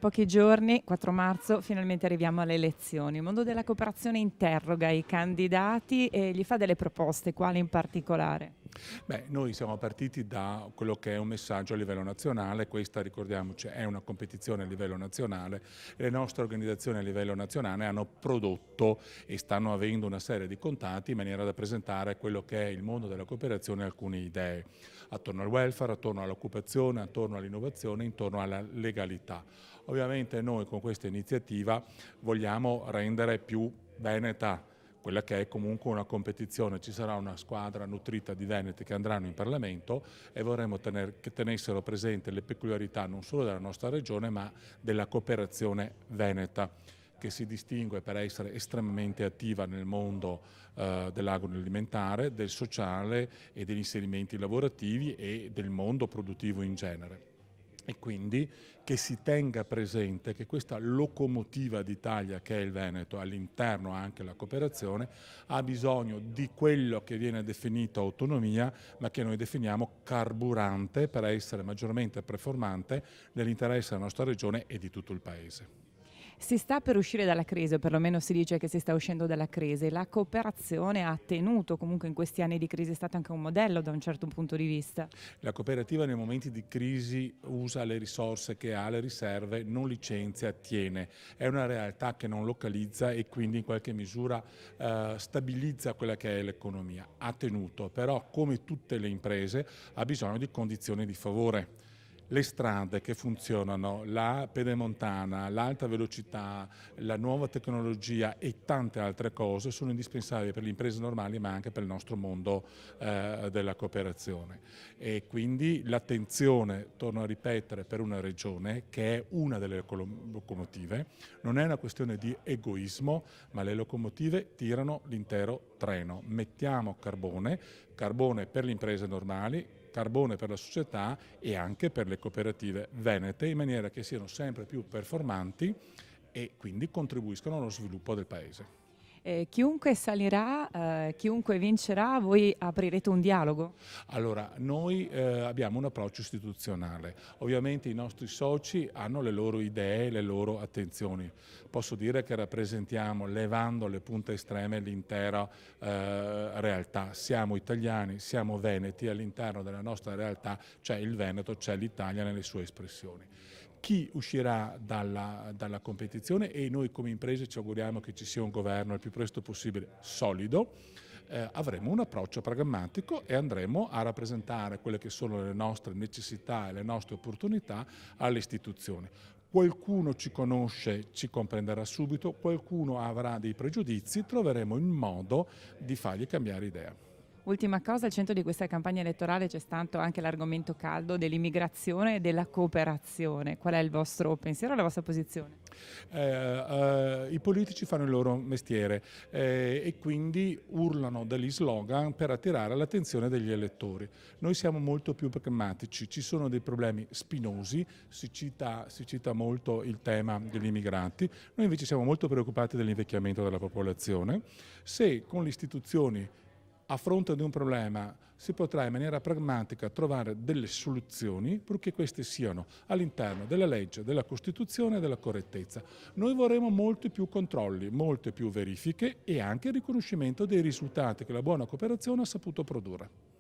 pochi giorni, 4 marzo, finalmente arriviamo alle elezioni. Il mondo della cooperazione interroga i candidati e gli fa delle proposte, quali in particolare? Beh, noi siamo partiti da quello che è un messaggio a livello nazionale, questa ricordiamoci è una competizione a livello nazionale, le nostre organizzazioni a livello nazionale hanno prodotto e stanno avendo una serie di contatti in maniera da presentare quello che è il mondo della cooperazione e alcune idee attorno al welfare, attorno all'occupazione, attorno all'innovazione, intorno alla legalità. Ovviamente noi con questa iniziativa vogliamo rendere più veneta quella che è comunque una competizione. Ci sarà una squadra nutrita di veneti che andranno in Parlamento e vorremmo che tenessero presente le peculiarità non solo della nostra regione ma della cooperazione veneta, che si distingue per essere estremamente attiva nel mondo dell'agroalimentare, del sociale e degli inserimenti lavorativi e del mondo produttivo in genere. E quindi che si tenga presente che questa locomotiva d'Italia che è il Veneto, all'interno anche la cooperazione, ha bisogno di quello che viene definito autonomia, ma che noi definiamo carburante per essere maggiormente performante nell'interesse della nostra regione e di tutto il Paese. Si sta per uscire dalla crisi, o perlomeno si dice che si sta uscendo dalla crisi. La cooperazione ha tenuto comunque in questi anni di crisi, è stato anche un modello da un certo punto di vista. La cooperativa nei momenti di crisi usa le risorse che ha, le riserve, non licenzia, tiene. È una realtà che non localizza e quindi in qualche misura stabilizza quella che è l'economia. Ha tenuto, però come tutte le imprese ha bisogno di condizioni di favore. Le strade che funzionano, la pedemontana, l'alta velocità, la nuova tecnologia e tante altre cose sono indispensabili per le imprese normali ma anche per il nostro mondo della cooperazione. E quindi l'attenzione, torno a ripetere, per una regione che è una delle locomotive, non è una questione di egoismo, ma le locomotive tirano l'intero treno. Mettiamo carbone per le imprese normali, carbone per la società e anche per le cooperative venete, in maniera che siano sempre più performanti e quindi contribuiscano allo sviluppo del Paese. Chiunque salirà, chiunque vincerà, voi aprirete un dialogo? Allora, noi abbiamo un approccio istituzionale. Ovviamente i nostri soci hanno le loro idee, le loro attenzioni. Posso dire che rappresentiamo, levando le punte estreme, l'intera realtà. Siamo italiani, siamo veneti, all'interno della nostra realtà c'è il Veneto, c'è l'Italia nelle sue espressioni. Chi uscirà dalla competizione e noi come imprese ci auguriamo che ci sia un governo il più presto possibile solido, avremo un approccio pragmatico e andremo a rappresentare quelle che sono le nostre necessità e le nostre opportunità alle istituzioni. Qualcuno ci conosce, ci comprenderà subito, qualcuno avrà dei pregiudizi, troveremo il modo di fargli cambiare idea. Ultima cosa, al centro di questa campagna elettorale c'è stato anche l'argomento caldo dell'immigrazione e della cooperazione. Qual è il vostro pensiero e la vostra posizione? I politici fanno il loro mestiere e quindi urlano degli slogan per attirare l'attenzione degli elettori. Noi siamo molto più pragmatici, ci sono dei problemi spinosi, si cita molto il tema degli immigranti, noi invece siamo molto preoccupati dell'invecchiamento della popolazione. Se con le istituzioni a fronte di un problema si potrà in maniera pragmatica trovare delle soluzioni purché queste siano all'interno della legge, della Costituzione e della correttezza. Noi vorremmo molti più controlli, molte più verifiche e anche il riconoscimento dei risultati che la buona cooperazione ha saputo produrre.